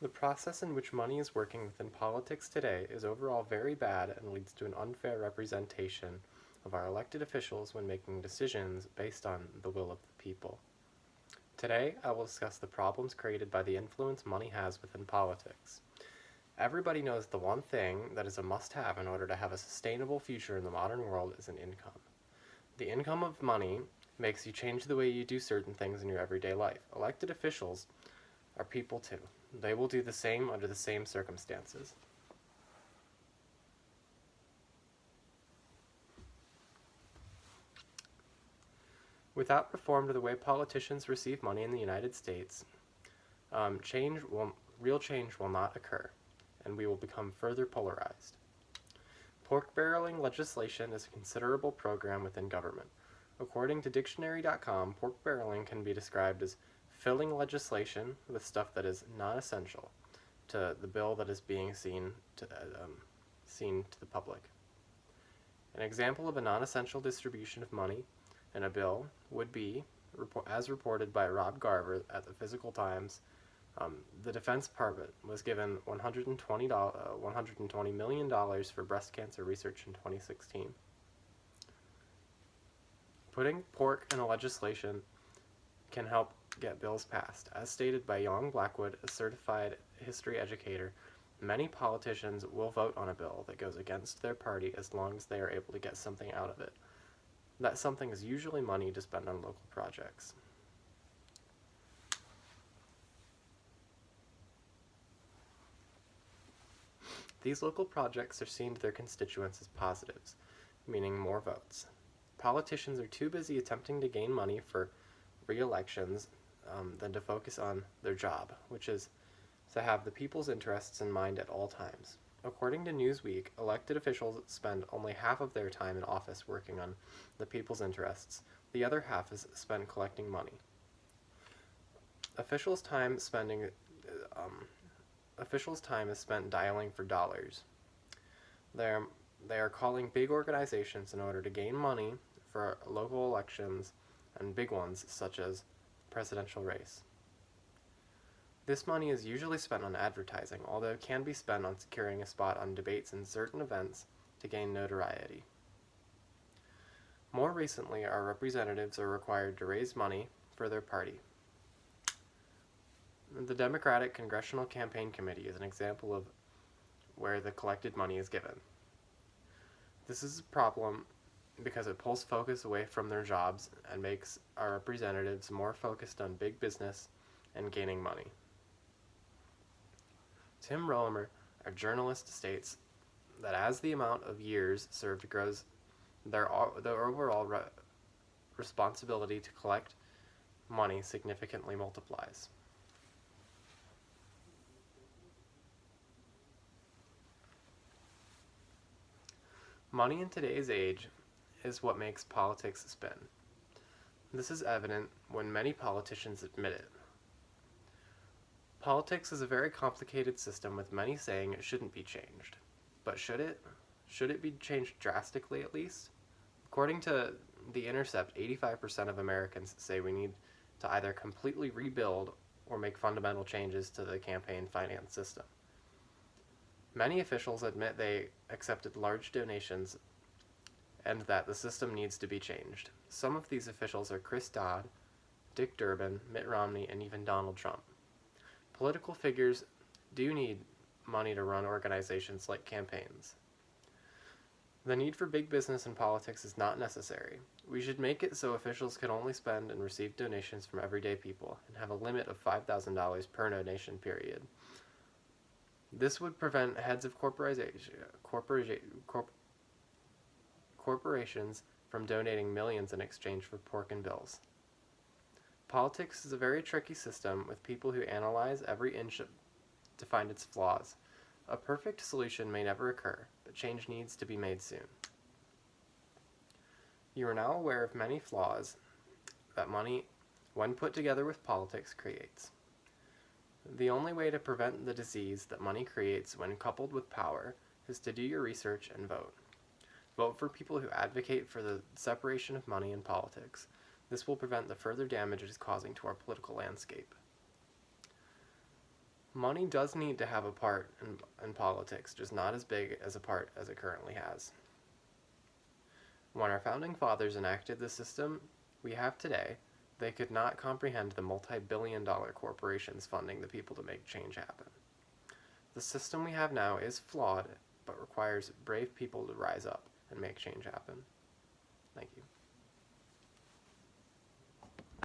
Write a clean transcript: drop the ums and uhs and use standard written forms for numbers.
The process in which money is working within politics today is overall very bad and leads to an unfair representation of our elected officials when making decisions based on the will of the people. Today, I will discuss the problems created by the influence money has within politics. Everybody knows the one thing that is a must-have in order to have a sustainable future in the modern world is an income. The income of money makes you change the way you do certain things in your everyday life. Elected officials are people too. They will do the same under the same circumstances. Without reform to the way politicians receive money in the United States, real change will not occur, and we will become further polarized. Pork barreling legislation is a considerable program within government. According to dictionary.com, pork barreling can be described as filling legislation with stuff that is not essential to the bill that is being seen to the public. An example of a non-essential distribution of money in a bill would be, as reported by Rob Garver at the Physical Times, the Defense Department was given $120 million for breast cancer research in 2016. Putting pork in a legislation can help get bills passed. As stated by Young Blackwood, a certified history educator, many politicians will vote on a bill that goes against their party as long as they are able to get something out of it. That something is usually money to spend on local projects. These local projects are seen to their constituents as positives, meaning more votes. Politicians are too busy attempting to gain money for re-elections than to focus on their job, which is to have the people's interests in mind at all times. According to Newsweek, elected officials spend only half of their time in office working on the people's interests. The other half is spent collecting money. Officials' time is spent dialing for dollars. They are calling big organizations in order to gain money for local elections and big ones such as presidential race. This money is usually spent on advertising, although it can be spent on securing a spot on debates and certain events to gain notoriety. More recently, our representatives are required to raise money for their party. The Democratic Congressional Campaign Committee is an example of where the collected money is given. This is a problem because it pulls focus away from their jobs and makes our representatives more focused on big business and gaining money. Tim Roemer, a journalist, states that as the amount of years served grows, their overall responsibility to collect money significantly multiplies. Money in today's age is what makes politics spin. This is evident when many politicians admit it. Politics is a very complicated system with many saying it shouldn't be changed. But should it? Should it be changed drastically at least? According to The Intercept, 85% of Americans say we need to either completely rebuild or make fundamental changes to the campaign finance system. Many officials admit they accepted large donations and that the system needs to be changed. Some of these officials are Chris Dodd, Dick Durbin, Mitt Romney, and even Donald Trump. Political figures do need money to run organizations like campaigns. The need for big business in politics is not necessary. We should make it so officials can only spend and receive donations from everyday people and have a limit of $5,000 per donation period. This would prevent heads of corporations from donating millions in exchange for pork and bills. Politics is a very tricky system with people who analyze every inch to find its flaws. A perfect solution may never occur, but change needs to be made soon. You are now aware of many flaws that money, when put together with politics, creates. The only way to prevent the disease that money creates when coupled with power is to do your research and vote. Vote for people who advocate for the separation of money and politics. This will prevent the further damage it is causing to our political landscape. Money does need to have a part in politics, just not as big as a part as it currently has. When our founding fathers enacted the system we have today, they could not comprehend the multi-billion-dollar corporations funding the people to make change happen. The system we have now is flawed, but requires brave people to rise up and make change happen. Thank you.